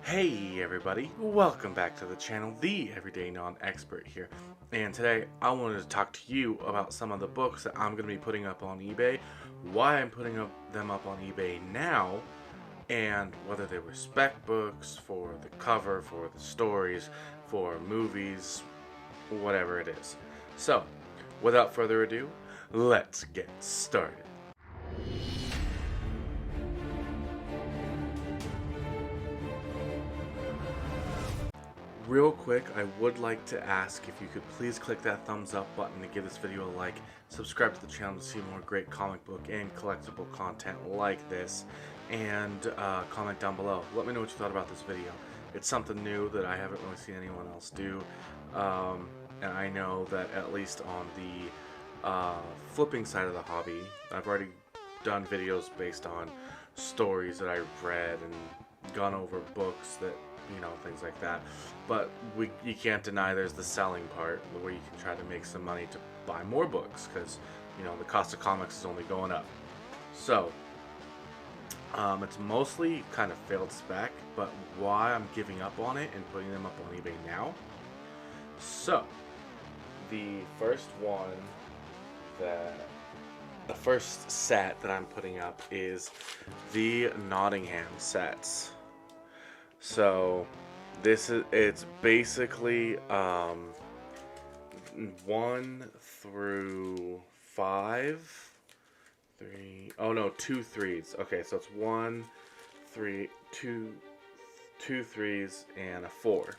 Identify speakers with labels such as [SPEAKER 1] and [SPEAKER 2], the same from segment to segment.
[SPEAKER 1] Hey everybody, welcome back to the channel, the Everyday Non-Expert here. And today I wanted to talk to you about some of the books that I'm going to be putting up on eBay, why I'm putting them up on eBay now, and whether they were spec books for the cover, for the stories, for movies, whatever it is. So, without further ado, let's get started. Real quick, I would like to ask if you could please click that thumbs up button to give this video a like, subscribe to the channel to see more great comic book and collectible content like this, and comment down below. Let me know what you thought about this video. It's something new that I haven't really seen anyone else do, and I know that at least on the flipping side of the hobby, I've already done videos based on stories that I've read and gone over books that, you know, things like that. But you can't deny there's the selling part where you can try to make some money to buy more books because, you know, the cost of comics is only going up. So it's mostly kind of failed spec, but why I'm giving up on it and putting them up on eBay now. So the first set that I'm putting up is the Nottingham sets. So it's basically 1 through 5, 3, oh no, 2 threes. Okay, so it's 1, 3, 2 threes, and a 4.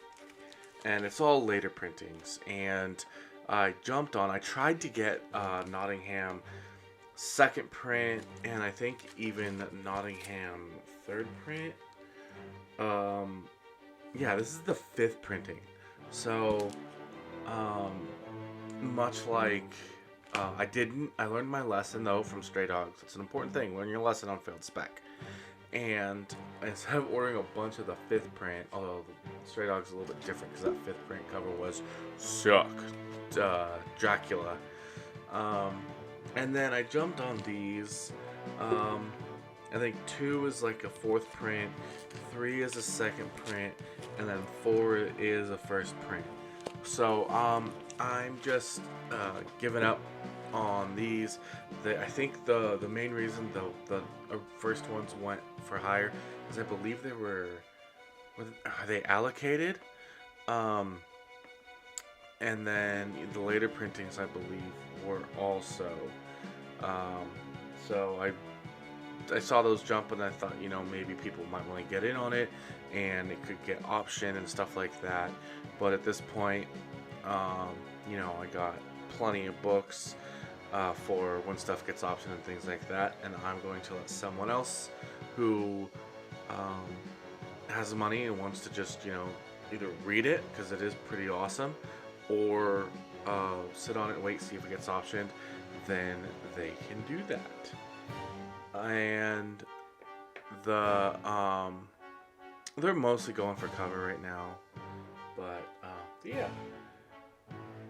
[SPEAKER 1] And it's all later printings. And I tried to get Nottingham second print, and I think even Nottingham third print. Yeah, this is the 5th printing. So, much like, I learned my lesson though from Stray Dogs. It's an important thing, learn your lesson on failed spec. And instead of ordering a bunch of the 5th print, although the Stray Dogs is a little bit different because that 5th print cover was Dracula. And then I jumped on these. I think 2 is like a 4th print, 3 is a 2nd print, and then 4 is a 1st print. So I'm just giving up on these. I think the main reason the first ones went for higher is I believe are they allocated? And then the later printings I believe were also. So I saw those jump and I thought, you know, maybe people might want to get in on it and it could get option and stuff like that. But at this point, you know, I got plenty of books for when stuff gets option and things like that, and I'm going to let someone else who has money and wants to just, you know, either read it because it is pretty awesome, or sit on it and wait, see if it gets optioned, then they can do that. And they're mostly going for cover right now, but yeah.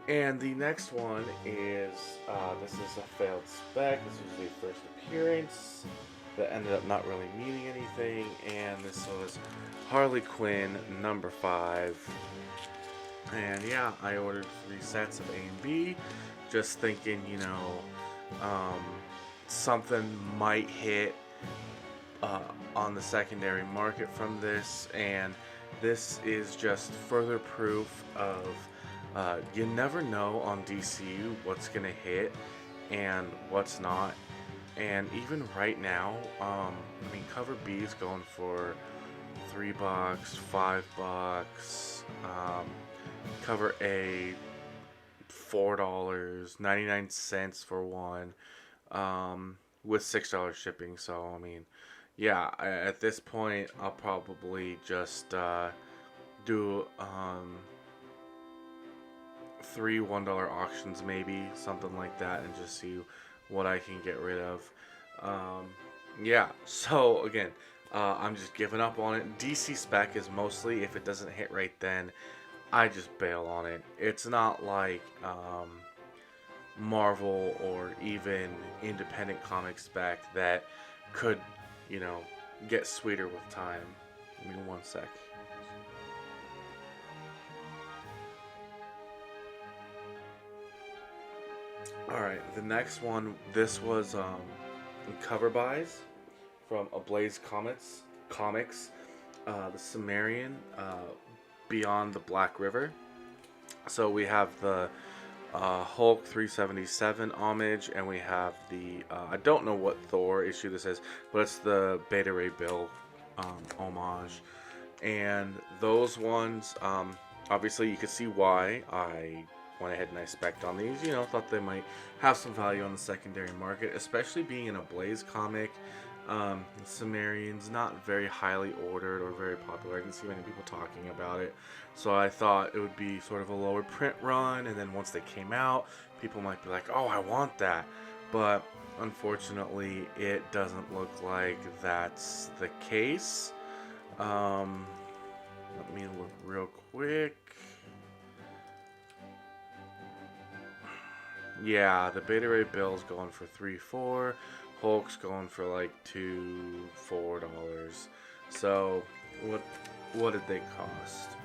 [SPEAKER 1] And the next one is this is a failed spec. This was the first appearance that ended up not really meaning anything, and this was Harley Quinn number 5. And yeah, I ordered 3 sets of A and B, just thinking, you know, something might hit on the secondary market from this, and this is just further proof of you never know on DCU what's gonna hit and what's not. And even right now, I mean, cover B is going for $3, $5. Cover A, $4.99 for one, with $6 shipping. So I mean, yeah, at this point I'll probably just do 3 $1 auctions, maybe something like that, and just see what I can get rid of. Yeah, so again, I'm just giving up on it. DC spec is mostly, if it doesn't hit right then, I just bail on it. It's not like Marvel or even independent comic spec that could, you know, get sweeter with time. Give me one sec. Alright, the next one, this was cover buys from Ablaze Comics, the Sumerian, Beyond the Black River. So we have the Hulk 377 homage, and we have the, I don't know what Thor issue this is, but it's the Beta Ray Bill homage. And those ones, obviously you could see why I went ahead and I spec'd on these. You know, thought they might have some value on the secondary market, especially being in a Blaze comic. Sumerian's not very highly ordered or very popular. I didn't see many people talking about it, so I thought it would be sort of a lower print run, and then once they came out, people might be like, oh, I want that. But unfortunately, it doesn't look like that's the case. Let me look real quick. Yeah, the Beta Ray Bill's going for $3-4. Hulk's going for like $2-4. So what did they cost?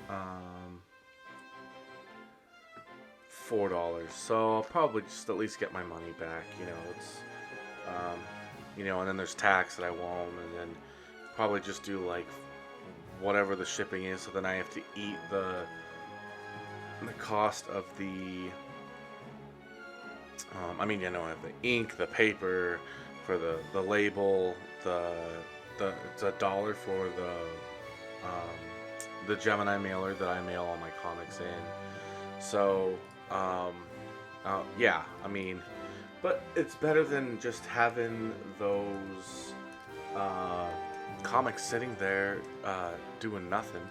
[SPEAKER 1] $4. So I'll probably just at least get my money back. You know, it's and then there's tax that I won't, and then probably just do like whatever the shipping is. So then I have to eat the cost of the. I have the ink, the paper for the label, it's $1 for the Gemini mailer that I mail all my comics in. So but it's better than just having those comics sitting there doing nothing.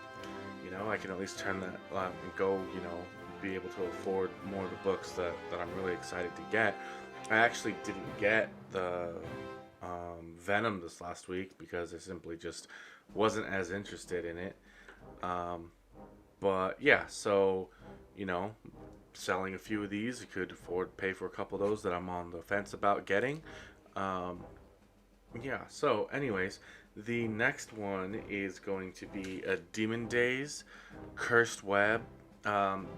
[SPEAKER 1] You know, I can at least turn that and go, be able to afford more of the books that I'm really excited to get. I actually didn't get the Venom this last week because I simply just wasn't as interested in it. But yeah, so selling a few of these, you could pay for a couple of those that I'm on the fence about getting. So anyways, the next one is going to be a Demon Days Cursed Web.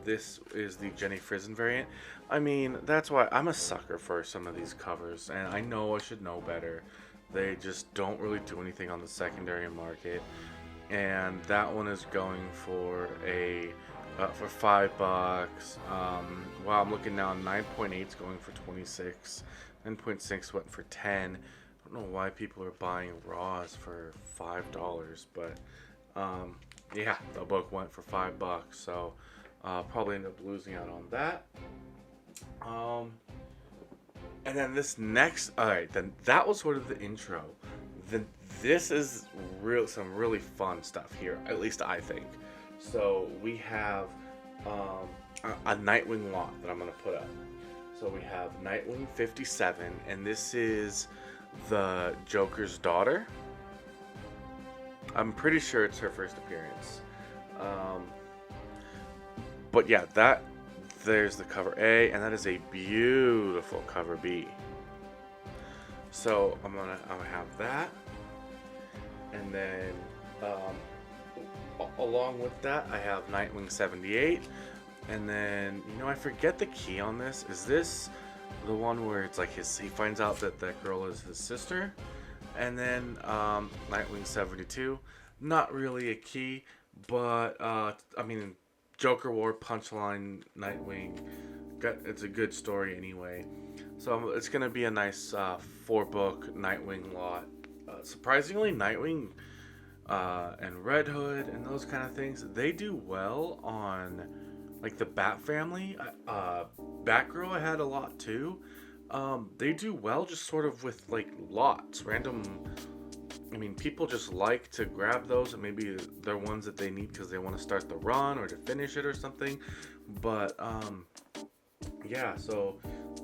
[SPEAKER 1] This is the Jenny Frison variant. I mean, that's why I'm a sucker for some of these covers, and I know I should know better. They just don't really do anything on the secondary market, and that one is going for for $5. Wow, I'm looking now. 9.8 is going for 26. 9.6 went for 10. I don't know why people are buying raws for $5, but the book went for $5, so probably end up losing out on that. And then this next, then that was sort of the intro. Then this is some really fun stuff here, at least I think. So we have a Nightwing lot that I'm going to put up. So we have Nightwing 57, and this is the Joker's daughter. I'm pretty sure it's her first appearance. But yeah, there's the cover A, and that is a beautiful cover B. So I'm gonna have that, and then along with that, I have Nightwing 78, and then I forget the key on this. Is this the one where it's like he finds out that that girl is his sister? And then Nightwing 72, not really a key, but Joker War, Punchline, Nightwing, it's a good story anyway. So it's going to be a nice 4-book Nightwing lot. Surprisingly, Nightwing and Red Hood and those kind of things, they do well on like the Bat family. Batgirl I had a lot too. They do well just sort of with like lots, random. People just like to grab those, and maybe they're ones that they need because they want to start the run or to finish it or something. But so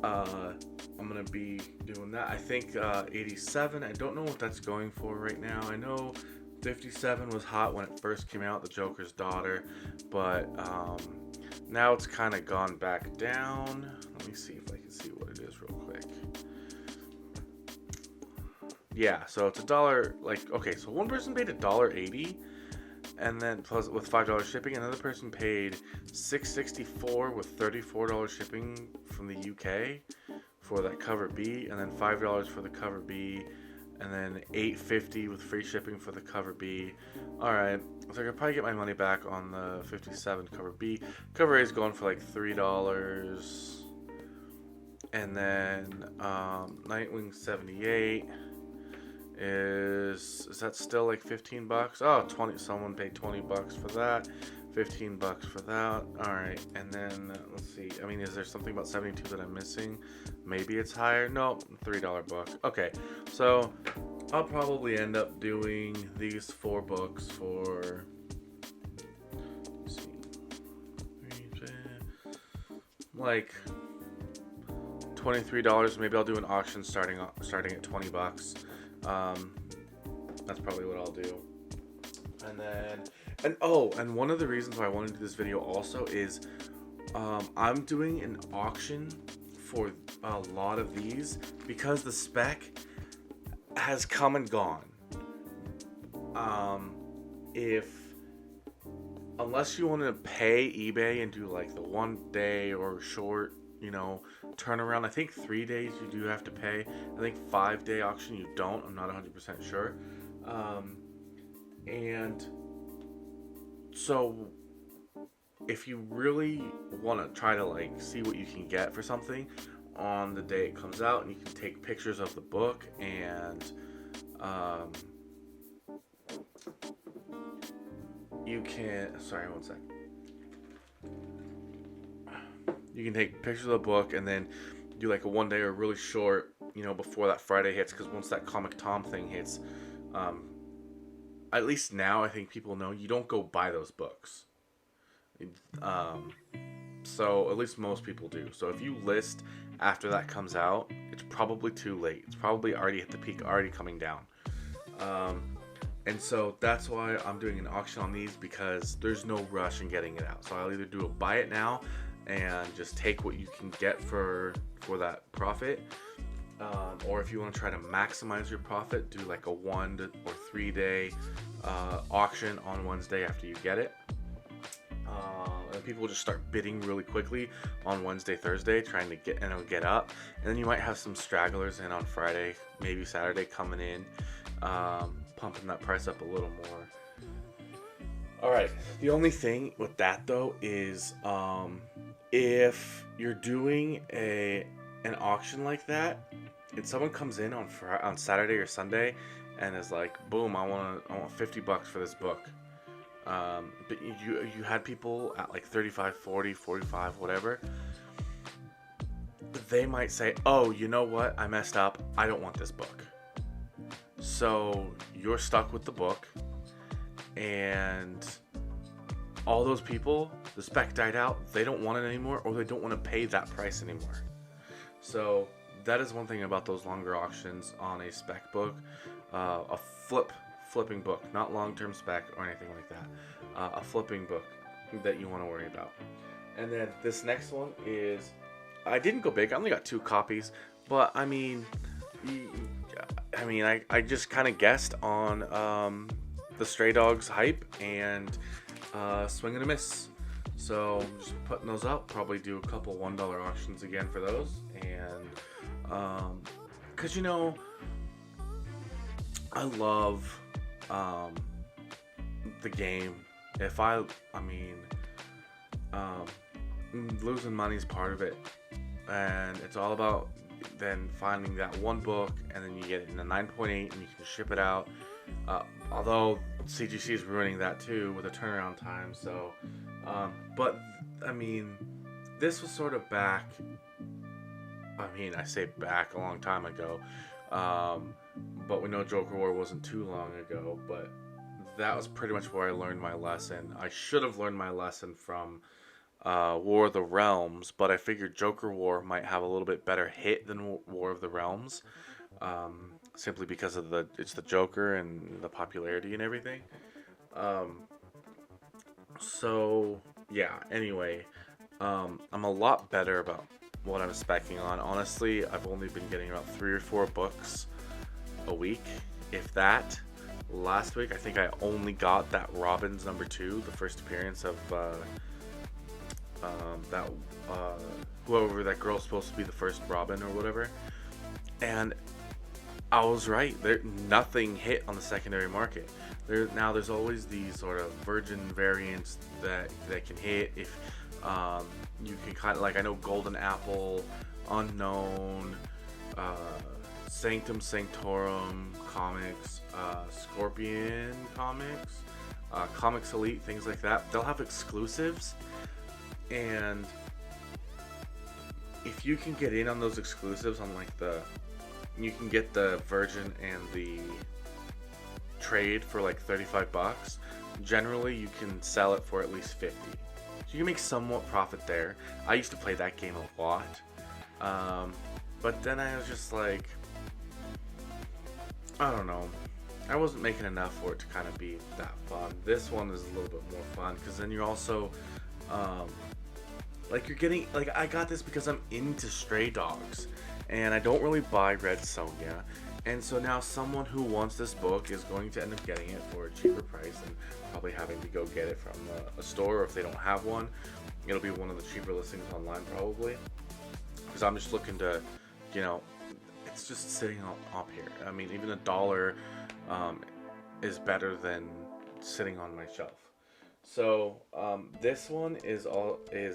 [SPEAKER 1] I'm gonna be doing that. I think 87. I don't know what that's going for right now. I know 57 was hot when it first came out, the Joker's daughter, but now it's kind of gone back down. Let me see if I can see what it is real quick. Yeah, so it's $1. So one person paid $1.80. and then plus with $5 shipping. Another person paid $6.64 with $34 shipping from the UK for that cover B, and then $5 for the cover B, and then $8.50 with free shipping for the cover B. Alright, so I could probably get my money back on the 57 cover B. Cover A is going for like $3. And then Nightwing 78 is that still like 15 bucks? Oh, 20. Someone paid 20 bucks for that. 15 bucks for that. All right. And then let's see. I mean, is there something about 72 that I'm missing? Maybe it's higher. No, $3 book. Okay. So I'll probably end up doing these 4 books for, let's see, like $23. Maybe I'll do an auction starting at 20 bucks. That's probably what I'll do. And then, and one of the reasons why I wanted to do this video also is I'm doing an auction for a lot of these because the spec has come and gone. Unless you want to pay eBay and do like the 1 day or short, turnaround. I think 3 days you do have to pay. I think 5-day auction you don't. I'm not 100% sure. And so if you really want to try to like see what you can get for something on the day it comes out, and you can take pictures of the book, and you can, sorry, one sec. You can take pictures of the book and then do like a 1 day or really short, before that Friday hits, because once that Comic Tom thing hits, at least now I think people know you don't go buy those books. So at least most people do. So if you list after that comes out, it's probably too late. It's probably already hit the peak, already coming down. And so that's why I'm doing an auction on these, because there's no rush in getting it out. So I'll either do a buy it now and just take what you can get for that profit, or if you want to try to maximize your profit, do like a 1 or 3 day auction on Wednesday after you get it. And people just start bidding really quickly on Wednesday, Thursday, trying to get up, and then you might have some stragglers in on Friday, maybe Saturday coming in, pumping that price up a little more. Alright, the only thing with that though is if you're doing an auction like that, and someone comes in on Saturday or Sunday and is like, boom, I want $50 for this book, but you had people at like 35, 40, 45, whatever, they might say, oh, you know what, I messed up, I don't want this book. So you're stuck with the book, and all those people, the spec died out, they don't want it anymore, or they don't want to pay that price anymore. So that is one thing about those longer auctions on a spec book, a flipping book, not long-term spec or anything like that, a flipping book that you want to worry about. And then this next one is, I didn't go big, I only got 2 copies, but I just kind of guessed on the Stray Dogs hype and Swing and a Miss. So I'm just putting those up, probably do a couple $1 auctions again for those, and because I love the game. Losing money is part of it, and it's all about then finding that one book, and then you get it in a 9.8 and you can ship it out, although CGC is ruining that too with a turnaround time. So but this was sort of back, I say back a long time ago, but we know Joker War wasn't too long ago, but that was pretty much where I learned my lesson. I should have learned my lesson from War of the Realms, but I figured Joker War might have a little bit better hit than War of the Realms, simply because of it's the Joker and the popularity and everything. So yeah, anyway, I'm a lot better about what I'm speccing on. Honestly, I've only been getting about 3 or 4 books a week, if that, last week. I think I only got that Robin's #2, the first appearance of that whoever that girl's supposed to be, the first Robin or whatever. And I was right. Nothing hit on the secondary market. There's always these sort of virgin variants that can hit if you can kind of, like, I know Golden Apple, Unknown, Sanctum Sanctorum Comics, Scorpion Comics, Comics Elite, things like that. They'll have exclusives, and if you can get in on those exclusives on like you can get the Virgin and the trade for like $35. Generally, you can sell it for at least $50. So you can make somewhat profit there. I used to play that game a lot. But then I was just like, I don't know. I wasn't making enough for it to kind of be that fun. This one is a little bit more fun because then you're also, like, you're getting, like, I got this because I'm into stray dogs and I don't really buy Red Sonja. And so now someone who wants this book is going to end up getting it for a cheaper price and probably having to go get it from a store, or if they don't have one, it'll be one of the cheaper listings online probably. Because I'm just looking to, you know, it's just sitting up here. I mean, even $1 is better than sitting on my shelf. So this one is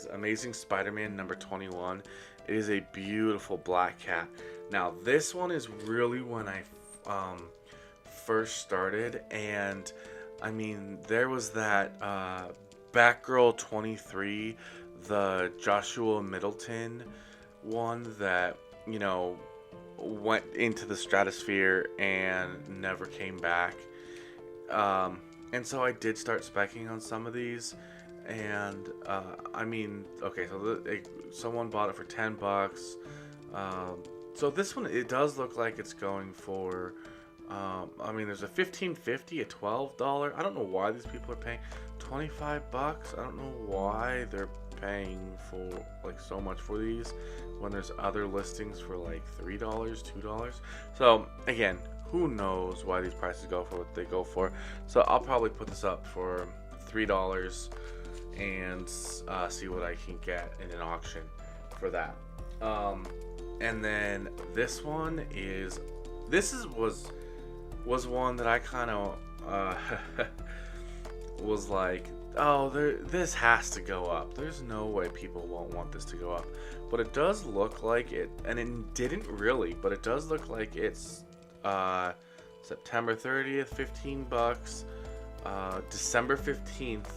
[SPEAKER 1] Amazing Spider-Man #21. It is a beautiful black cat. Now this one is really when I first started, and I mean, there was that Batgirl 23, the Joshua Middleton one that, you know, went into the stratosphere and never came back. And so I did start speccing on some of these, and I mean, okay, so someone bought it for $10. So this one, it does look like it's going for, I mean, there's a $15.50, a $12. I don't know why these people are paying $25. I don't know why they're paying for like so much for these when there's other listings for like $3, $2. So again, who knows why these prices go for what they go for. So I'll probably put this up for $3 and see what I can get in an auction for that. And then this one was one that I kind of was like, oh, this has to go up. There's no way people won't want this to go up. But it does look like it, and it didn't really, but it does look like it's September 30th, $15. December 15th,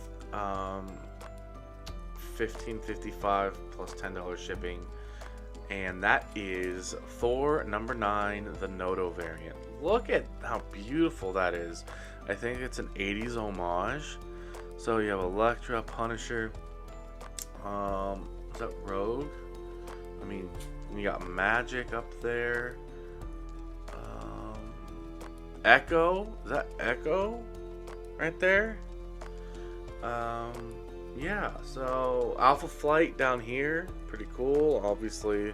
[SPEAKER 1] $15.55 plus $10 shipping. And that is Thor #9, the Noto variant. Look at how beautiful that is. I think it's an 80s homage. So you have Elektra, Punisher, is that Rogue? I mean, you got Magic up there. Echo? Is that Echo? Right there? Yeah, so Alpha Flight down here. Pretty cool. Obviously,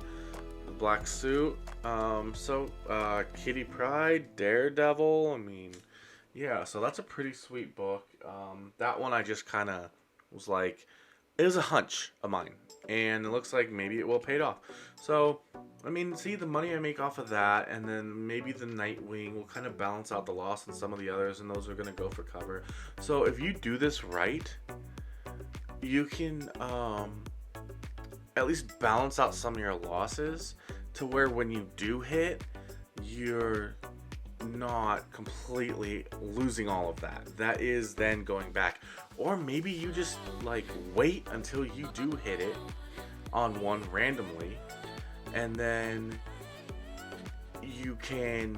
[SPEAKER 1] the black suit. Kitty Pryde, Daredevil. I mean, yeah, so that's a pretty sweet book. That one I just kind of was like, it was a hunch of mine, and it looks like maybe it will pay it off. So, I mean, see the money I make off of that, and then maybe the Nightwing will kind of balance out the loss in some of the others, and those are going to go for cover. So if you do this right, you can at least balance out some of your losses to where when you do hit, you're not completely losing all of that. That is then going back. Or maybe you just like wait until you do hit it on one randomly, and then you can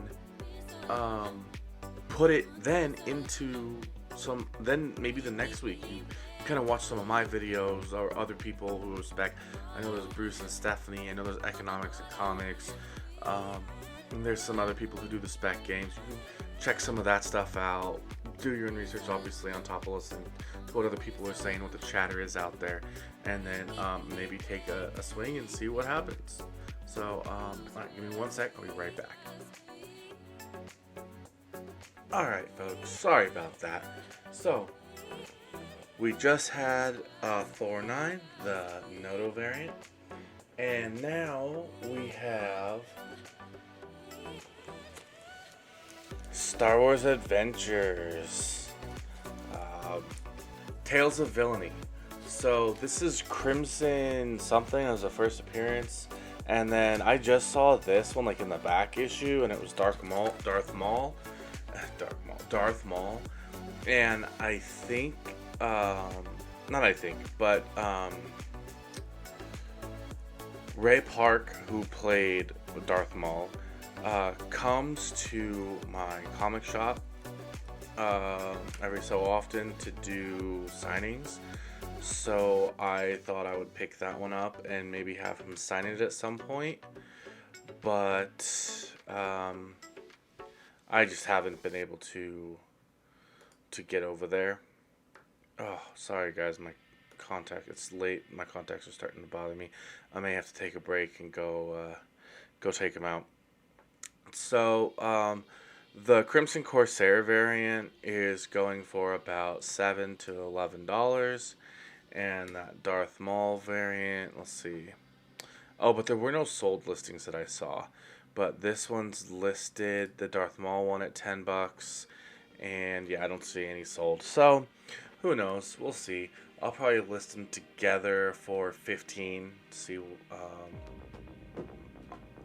[SPEAKER 1] put it then into some, then maybe the next week you kind of watch some of my videos or other people who spec. I know there's Bruce and Stephanie. I know there's Economics and Comics. And there's some other people who do the spec games. You can check some of that stuff out. Do your own research, obviously, on top of listening to what other people are saying, what the chatter is out there, and then maybe take a swing and see what happens. So, all right, give me one sec. I'll be right back. Alright, folks, sorry about that. So, we just had Thor 9, the Noto variant, and now we have Star Wars Adventures, uh, Tales of Villainy. So this is Crimson something as a first appearance, and then I just saw this one like in the back issue, and it was Darth Maul, and I think, not I think, but Ray Park, who played Darth Maul, comes to my comic shop every so often to do signings. So I thought I would pick that one up and maybe have him sign it at some point. But I just haven't been able to get over there. Oh, sorry guys, it's late. My contacts are starting to bother me. I may have to take a break and go take them out. So, the Crimson Corsair variant is going for about $7 to $11, and that Darth Maul variant, let's see. Oh, but there were no sold listings that I saw. But this one's listed, the Darth Maul one, at $10, and yeah, I don't see any sold. So, who knows? We'll see. I'll probably list them together for 15 to see.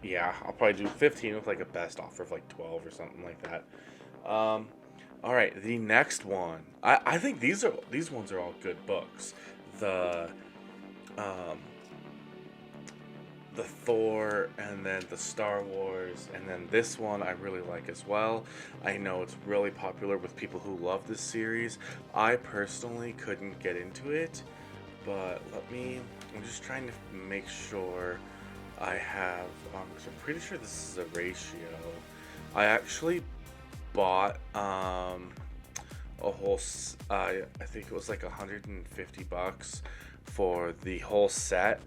[SPEAKER 1] Yeah, I'll probably do 15 with like a best offer of like 12 or something like that. All right, the next one. I think these ones are all good books. The Thor, and then the Star Wars, and then this one I really like as well. I know it's really popular with people who love this series. I personally couldn't get into it, but I'm just trying to make sure I have, because I'm pretty sure this is a ratio. I actually bought a whole, I think it was like $150 for the whole set,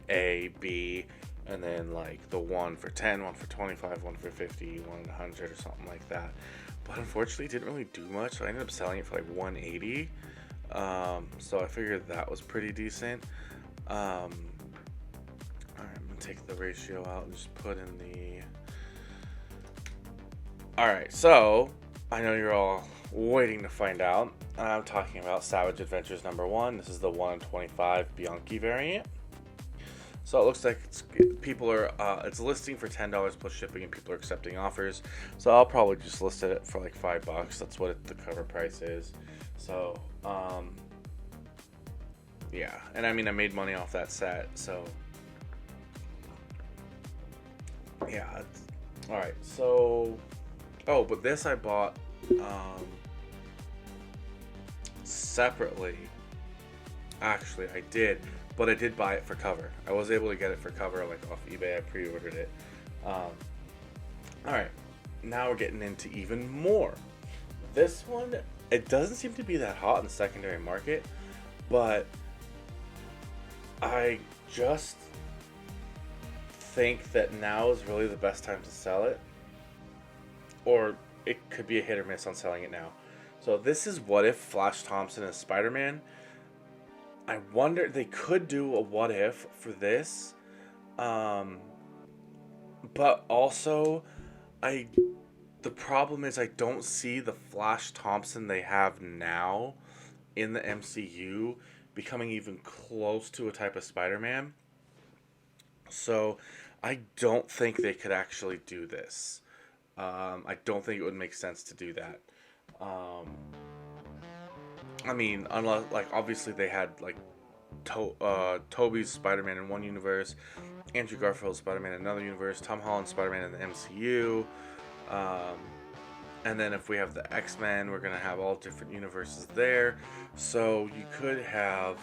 [SPEAKER 1] A, B, and then like the one for 10, one for 25, one for 50, one 100 or something like that. But unfortunately it didn't really do much, so I ended up selling it for like $180. So I figured that was pretty decent. Alright, I'm gonna take the ratio out and just put in the... Alright, so I know you're all waiting to find out. I'm talking about Savage Adventures number 1. This is the 1 in 25 Bianchi variant. So it looks like it's listing for $10 plus shipping, and people are accepting offers. So I'll probably just list it for like $5. That's what the cover price is. So yeah, and I mean I made money off that set. So yeah, all right. So but this I bought separately. Actually, I did. But I did buy it for cover. I was able to get it for cover, like off eBay. I pre-ordered it. Alright, now we're getting into even more. This one, it doesn't seem to be that hot in the secondary market, but I just think that now is really the best time to sell it. Or it could be a hit or miss on selling it now. So this is What If Flash Thompson is Spider-Man. I wonder, they could do a what if for this, but also the problem is I don't see the Flash Thompson they have now in the MCU becoming even close to a type of Spider-Man. So I don't think they could actually do this. I don't think it would make sense to do that. I mean, unless, like, obviously they had, like, Tobey's Spider-Man in one universe, Andrew Garfield's Spider-Man in another universe, Tom Holland's Spider-Man in the MCU, and then if we have the X-Men, we're going to have all different universes there, so you could have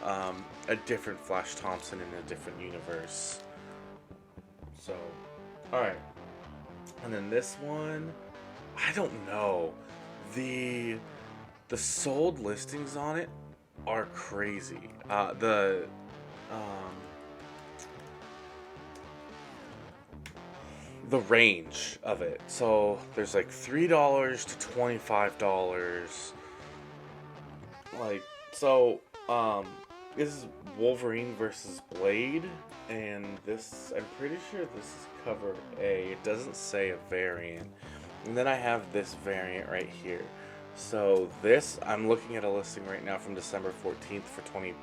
[SPEAKER 1] a different Flash Thompson in a different universe. So, alright. And then this one, I don't know. The sold listings on it are crazy. the range of it. So there's like $3 to $25. Like, so, this is Wolverine versus Blade, and this, I'm pretty sure this is cover A. It doesn't say a variant. And then I have this variant right here. So this, I'm looking at a listing right now from December 14th for $20.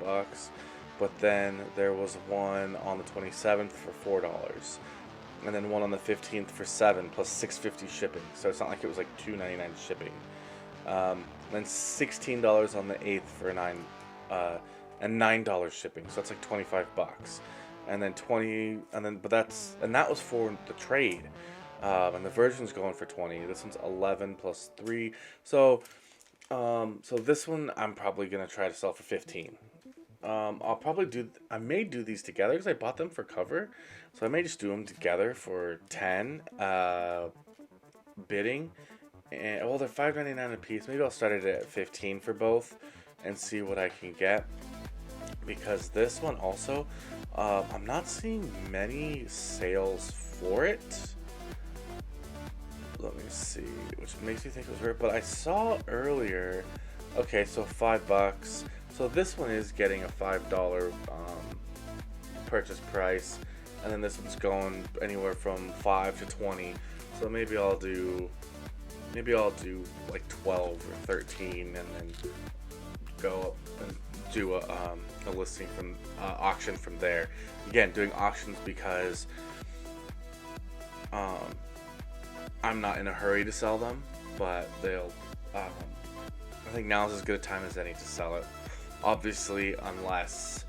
[SPEAKER 1] But then there was one on the 27th for $4. And then one on the 15th for $7 plus $6.50 shipping. So it's not like it was like $2.99 shipping. Then $16 on the 8th for and $9 shipping. So it's like $25. And then that was for the trade. And the version's going for $20. This one's $11 plus $3. So this one I'm probably gonna try to sell for $15. I may do these together because I bought them for cover, so I may just do them together for $10 bidding. And well, they're $5.99 a piece. Maybe I'll start it at $15 for both and see what I can get. Because this one also, I'm not seeing many sales for it. Let me see, which makes me think it was rare. But I saw earlier. Okay, so $5. So this one is getting a $5 purchase price, and then this one's going anywhere from $5 to $20. So maybe I'll do like 12 or 13, and then go up and do a listing from auction from there. Again, doing auctions because I'm not in a hurry to sell them, but they'll. I think now's as good a time as any to sell it. Obviously, unless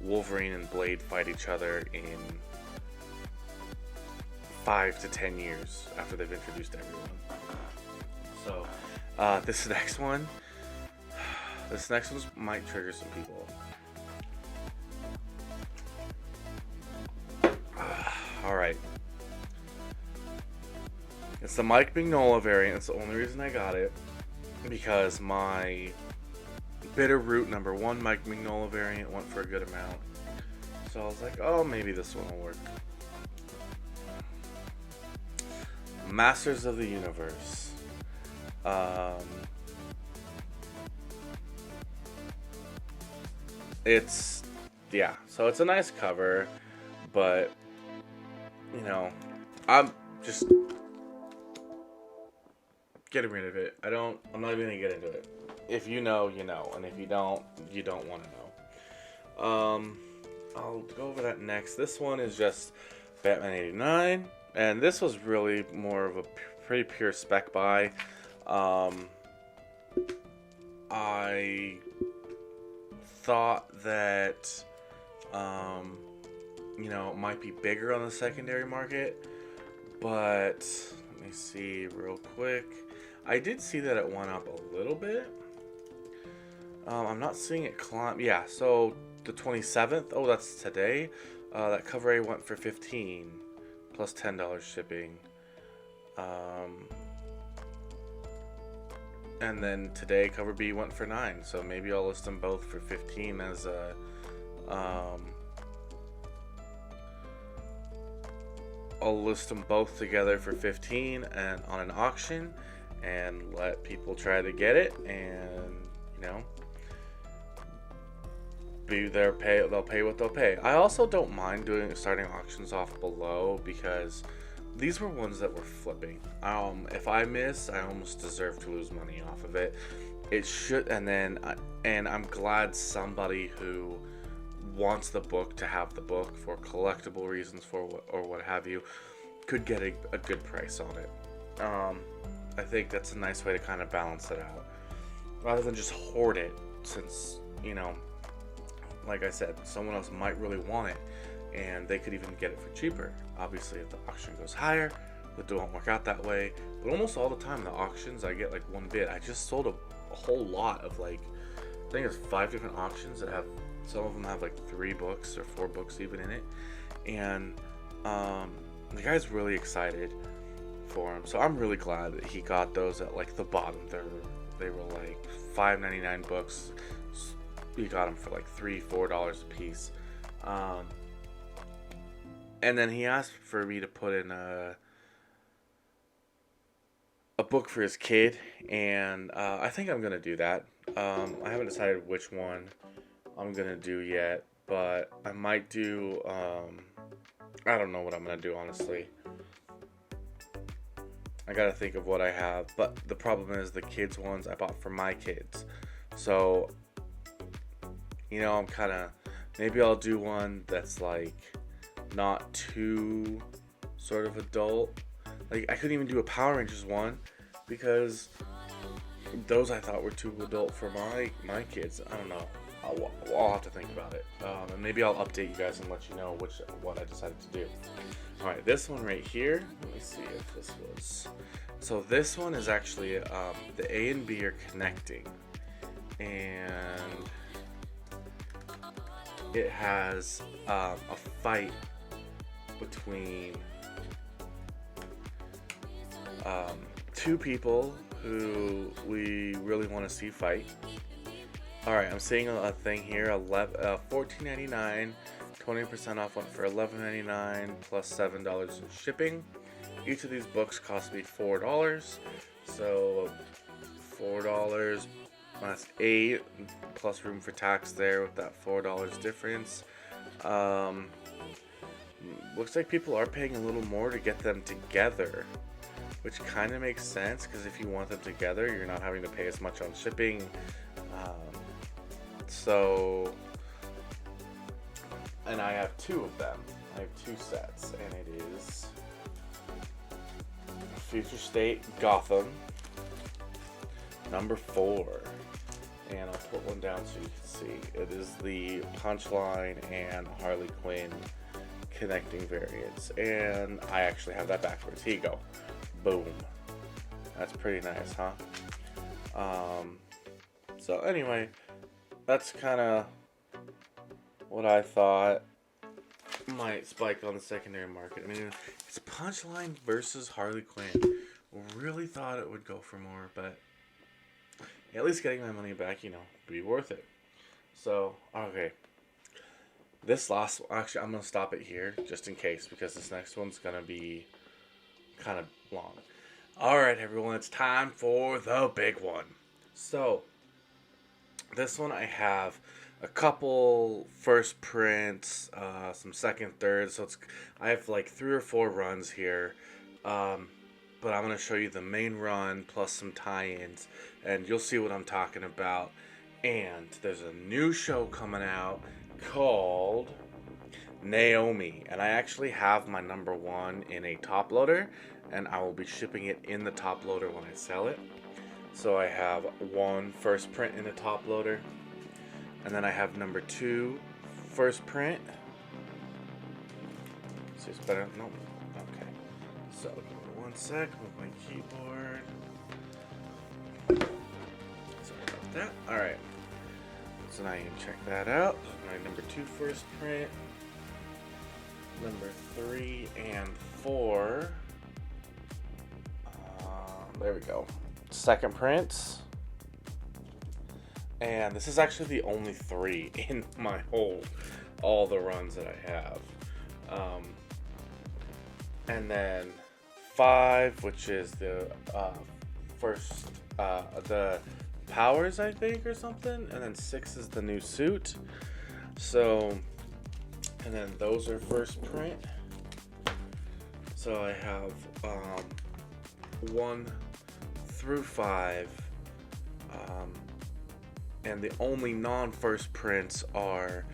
[SPEAKER 1] Wolverine and Blade fight each other in 5 to 10 years after they've introduced everyone. So, this next one might trigger some people. Alright. It's the Mike Mignola variant. It's the only reason I got it. Because my Bitterroot #1 Mike Mignola variant went for a good amount. So I was like, oh, maybe this one will work. Masters of the Universe. So it's a nice cover, but I'm just getting rid of it. I'm not even gonna get into it. If you know, you know, and if you don't want to know. I'll go over that next. This one is just Batman 89, and this was really more of a pretty pure spec buy. I thought that it might be bigger on the secondary market, but let me see real quick. I did see that it went up a little bit. I'm not seeing it climb. Yeah, so the 27th. Oh, that's today. That cover A went for $15 plus $10 shipping. And then today cover B went for $9. So maybe I'll list them both for $15 as a I'll list them both together for $15 and on an auction, and let people try to get it, and they'll pay what they'll pay. I also don't mind starting auctions off below, because these were ones that were flipping. If I miss, I almost deserve to lose money off of it. It should, and I'm glad somebody who wants the book to have the book for collectible reasons or what have you could get a good price on it. I think that's a nice way to kind of balance it out, rather than just hoard it, since like I said, someone else might really want it, and they could even get it for cheaper. Obviously, if the auction goes higher, that won't work out that way. But almost all the time, the auctions, I get like one bid. I just sold a whole lot of I think it's 5 different auctions that have, some of them have like 3 books or 4 books even in it, and the guy's really excited for him. So I'm really glad that he got those at like the bottom. They were like $5.99 books. He got them for like $3-4 a piece. And then he asked for me to put in a book for his kid, and I think I'm gonna do that. I haven't decided which one I'm gonna do yet, but I might do. I don't know what I'm gonna do, honestly. I gotta think of what I have, but the problem is the kids ones I bought for my kids. So, I'm kind of, maybe I'll do one that's like not too sort of adult. Like, I couldn't even do a Power Rangers one because those I thought were too adult for my kids. I don't know. I'll have to think about it. And maybe I'll update you guys and let you know what I decided to do. Alright, this one right here. Let me see if this was. So this one is actually the A and B are connecting. And it has a fight between two people who we really want to see fight. Alright, I'm seeing a thing here, $14.99, 20% off went for $11.99 plus $7 in shipping. Each of these books cost me $4, so $4, that's $8, plus room for tax there with that $4 difference. Looks like people are paying a little more to get them together, which kind of makes sense, because if you want them together, you're not having to pay as much on shipping. And I have two of them. I have two sets, and it is Future State Gotham, number 4. And I'll put one down so you can see. It is the Punchline and Harley Quinn connecting variants. And I actually have that backwards. Here you go. Boom. That's pretty nice, huh? So anyway, that's kind of what I thought might spike on the secondary market. I mean, it's Punchline versus Harley Quinn. Really thought it would go for more, but at least getting my money back, would be worth it. So, okay. This last one, actually, I'm going to stop it here just in case, because this next one's going to be kind of long. Alright, everyone, it's time for the big one. So, this one I have a couple first prints, some second, third, so I have like 3 or 4 runs here, but I'm going to show you the main run plus some tie-ins, and you'll see what I'm talking about. And there's a new show coming out called Naomi, and I actually have my number 1 in a top loader, and I will be shipping it in the top loader when I sell it. So I have 1 first print in the top loader, and then I have number 2 first print. See, it's better. Nope. Okay. So, 1 sec with my keyboard. Sorry about that. Alright. So now you can check that out. My number 2 first print. Number 3 and 4. There we go. Second prints. And this is actually the only 3 in my all the runs that I have. And then 5, which is the first, the powers, I think, or something. And then 6 is the new suit. So, and then those are first print. So I have 1 through 5. And the only non-first prints are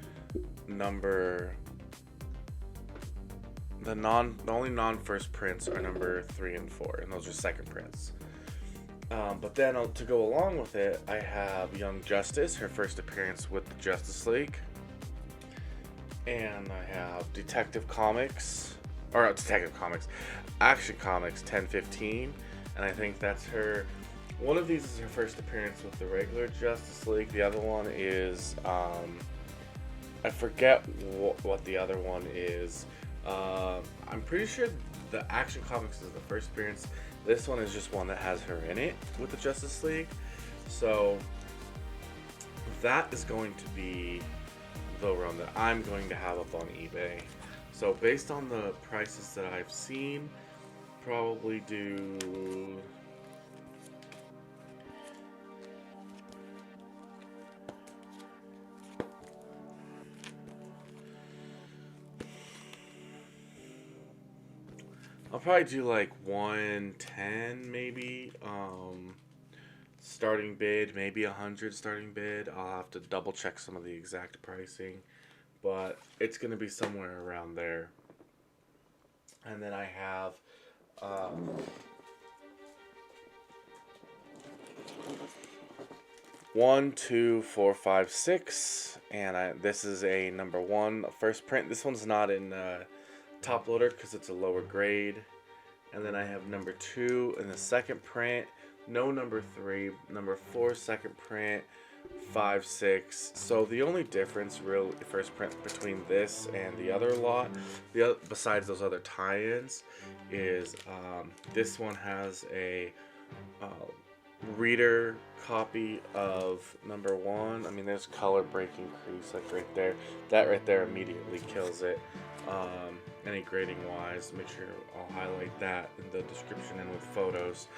[SPEAKER 1] the only non-first prints are number 3 and 4, and those are second prints. But then to go along with it, I have Young Justice, her first appearance with the Justice League, and I have Action Comics 1015, and I think that's her. One of these is her first appearance with the regular Justice League. The other one is, I forget what the other one is. I'm pretty sure the Action Comics is the first appearance. This one is just one that has her in it with the Justice League. So that is going to be the run that I'm going to have up on eBay. So based on the prices that I've seen, probably do I'll probably do like 110 maybe. Starting bid, maybe 100 starting bid. I'll have to double check some of the exact pricing, but it's gonna be somewhere around there. And then I have um, 1, 2, 4, 5, 6, and this is a number 1 first print. This one's not in top loader because it's a lower grade. And then I have number 2 in the second print. No number 3, number 4 second print, 5, 6. So the only difference, real first print between this and the other lot, besides those other tie-ins, is this one has a reader copy of number 1. I mean, there's color breaking crease like right there. That right there immediately kills it. Any grading wise, make sure I'll highlight that in the description and with photos.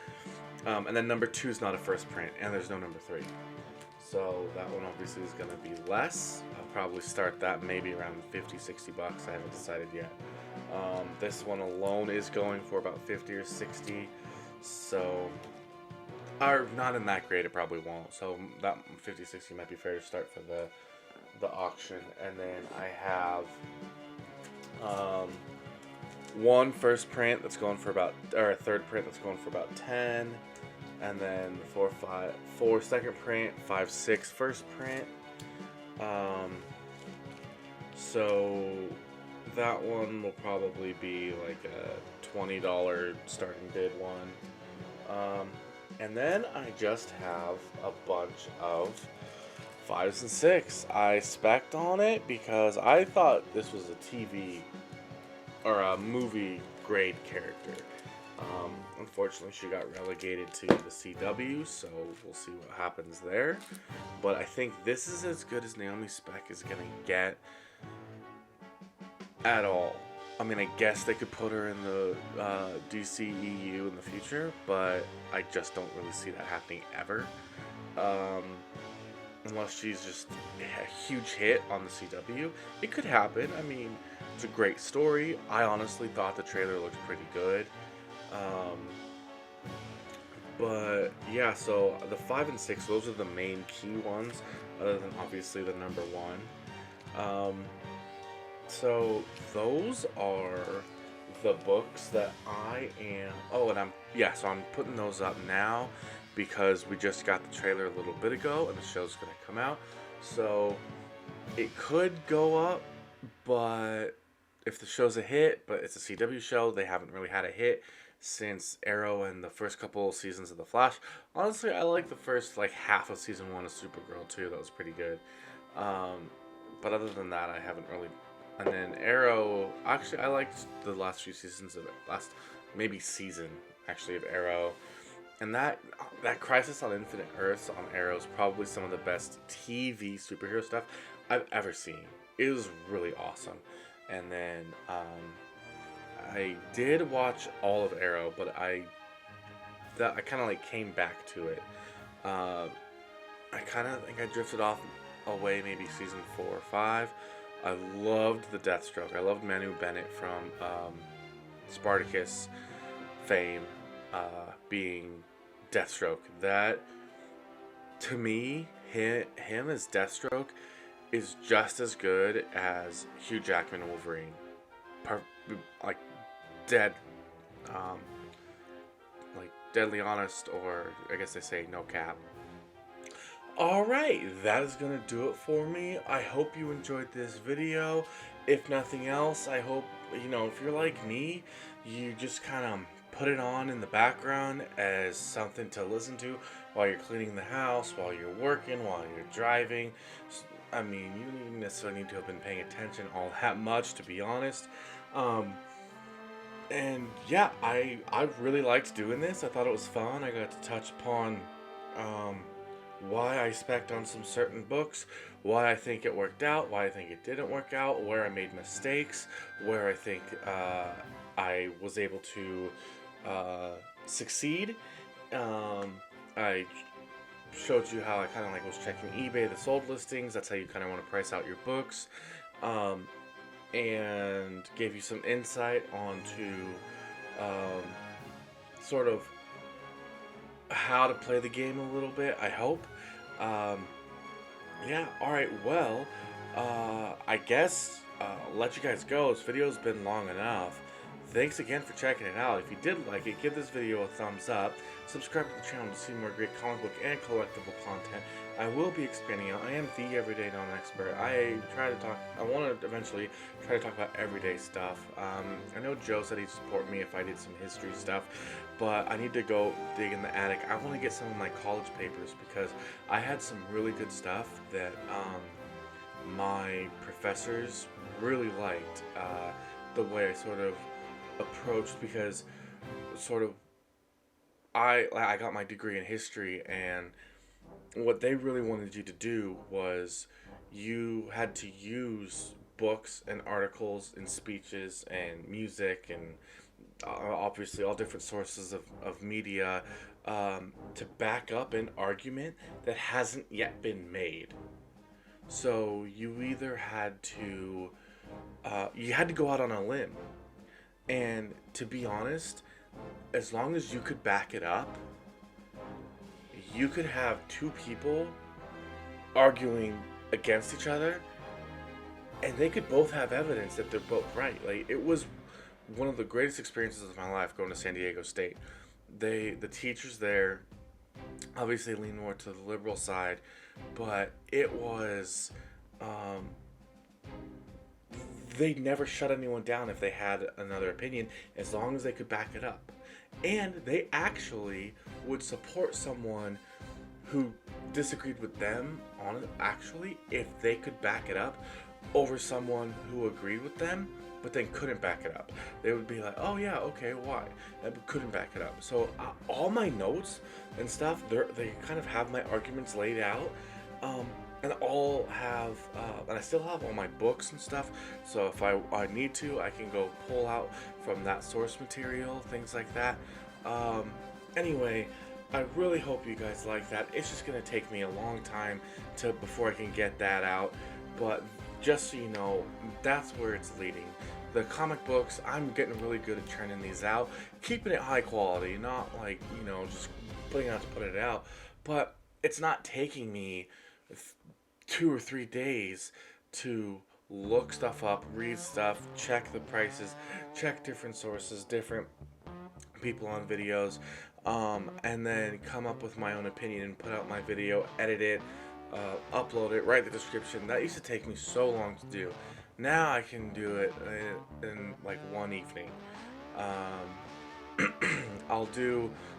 [SPEAKER 1] And then number 2 is not a first print, and there's no number 3. So that one obviously is going to be less. I'll probably start that maybe around 50, 60 bucks. I haven't decided yet. This one alone is going for about 50 or 60. So, or not in that grade, it probably won't. So that 50, 60 might be fair to start for the auction. And then I have one first print that's going for about, or a third print that's going for about 10, and then 4 second print, 5, 6 first print. So that one will probably be like a $20 starting bid one. And then I just have a bunch of 5s and 6. I spec'd on it because I thought this was a TV or a movie grade character. Unfortunately, she got relegated to the CW, so we'll see what happens there. But I think this is as good as Naomi spec is gonna get at all. I mean, I guess they could put her in the DCEU in the future, but I just don't really see that happening ever. Unless she's just a huge hit on the CW. It could happen. I mean, it's a great story. I honestly thought the trailer looked pretty good. But yeah, so the 5 and 6, those are the main key ones, other than obviously the number 1. So those are the books that I am. Oh, and so I'm putting those up now because we just got the trailer a little bit ago and the show's gonna come out. So it could go up, but if the show's a hit, but it's a CW show, they haven't really had a hit since Arrow and the first couple seasons of The Flash. Honestly, I like the first like half of season 1 of Supergirl too. That was pretty good. But other than that, I haven't really. And then Arrow, actually, I liked the last few seasons of it. Last maybe season actually of Arrow. And that Crisis on Infinite Earths on Arrow is probably some of the best TV superhero stuff I've ever seen. It was really awesome. And then I did watch all of Arrow, but I kind of like came back to it. I kind of think I drifted off away maybe season 4 or 5. I loved the Deathstroke. I loved Manu Bennett from Spartacus fame being Deathstroke. That, to me, him as Deathstroke is just as good as Hugh Jackman Wolverine. Like dead, like deadly honest, or I guess they say no cap. Alright, that is going to do it for me. I hope you enjoyed this video. If nothing else, I hope, if you're like me, you just kind of put it on in the background as something to listen to while you're cleaning the house, while you're working, while you're driving. I mean, you don't even necessarily need to have been paying attention all that much, to be honest. And yeah, I really liked doing this. I thought it was fun. I got to touch upon why I spec'd on some certain books, why I think it worked out, why I think it didn't work out, where I made mistakes, where I think I was able to succeed. I showed you how I kind of like was checking eBay, the sold listings. That's how you kind of want to price out your books, and gave you some insight onto um, sort of how to play the game a little bit, I hope. Um, yeah, alright, well, I guess I'll let you guys go. This video's been long enough. Thanks again for checking it out. If you did like it, give this video a thumbs up. Subscribe to the channel to see more great comic book and collectible content. I will be expanding out. I am the everyday non-expert. I want to eventually try to talk about everyday stuff. I know Joe said he'd support me if I did some history stuff, but I need to go dig in the attic. I want to get some of my college papers because I had some really good stuff that my professors really liked the way I sort of approached, because sort of I got my degree in history, and what they really wanted you to do was you had to use books and articles and speeches and music and obviously all different sources of media to back up an argument that hasn't yet been made. So you had to go out on a limb, and to be honest, as long as you could back it up, you could have two people arguing against each other, and they could both have evidence that they're both right. Like, it was one of the greatest experiences of my life going to San Diego State. The teachers there obviously lean more to the liberal side, but it was they never shut anyone down if they had another opinion, as long as they could back it up. And they actually would support someone who disagreed with them on it, actually, if they could back it up, over someone who agreed with them but then couldn't back it up. They would be like, oh yeah, okay, why? And couldn't back it up. So all my notes and stuff, they kind of have my arguments laid out. And all have, and I still have all my books and stuff, so if I need to, I can go pull out from that source material, things like that. Anyway, I really hope you guys like that. It's just going to take me a long time before I can get that out, but just so you know, that's where it's leading. The comic books, I'm getting really good at churning these out, keeping it high quality, not like, just putting it out to put it out, but it's not taking me 2 or 3 days to look stuff up, read stuff, check the prices, check different sources, different people on videos, and then come up with my own opinion and put out my video, edit it, upload it, write the description. That used to take me so long to do. Now I can do it in like one evening. I'll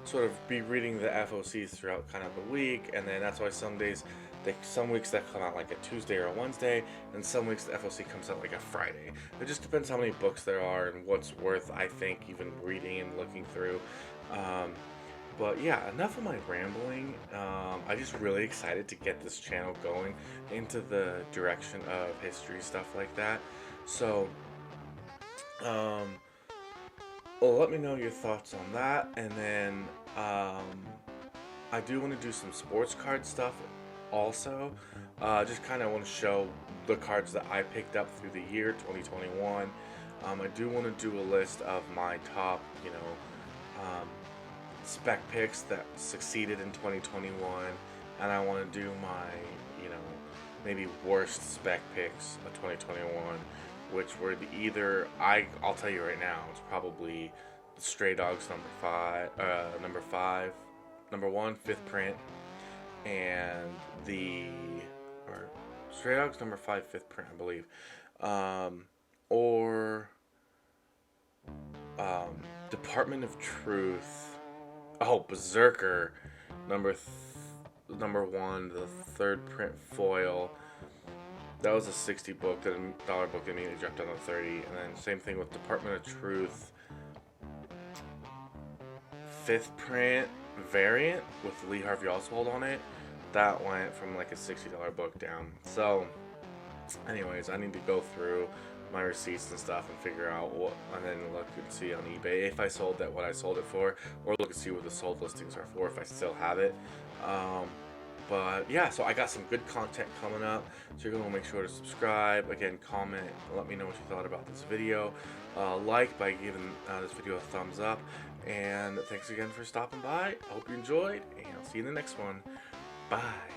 [SPEAKER 1] sort of be reading the FOCs throughout kind of the week, and then that's why some weeks that come out like a Tuesday or a Wednesday, and some weeks the FOC comes out like a Friday. It just depends how many books there are and what's worth, I think, even reading and looking through. But yeah, enough of my rambling. I'm just really excited to get this channel going into the direction of history, stuff like that. So, let me know your thoughts on that, and then I do want to do some sports card stuff also. Just kind of want to show the cards that I picked up through the year 2021. I do want to do a list of my top, spec picks that succeeded in 2021, and I want to do my, maybe worst spec picks of 2021, which were I'll tell you right now, it's probably the Stray Dogs number 1, 5th print, and Stray Dogs number 5, 5th print, I believe, or Department of Truth. Oh, Berserker number 1, the 3rd print foil. That was a $60 book that immediately dropped down to 30, and then same thing with Department of Truth 5th print variant with Lee Harvey Oswald on it. That went from like a $60 book down. So anyways, I need to go through my receipts and stuff and figure out and then look and see on eBay if I sold that, what I sold it for, or look and see what the sold listings are for if I still have it. But yeah, so I got some good content coming up, so you're gonna make sure to subscribe. Again, comment, let me know what you thought about this video. Like by giving this video a thumbs up, and thanks again for stopping by. I hope you enjoyed, and I'll see you in the next one. Bye.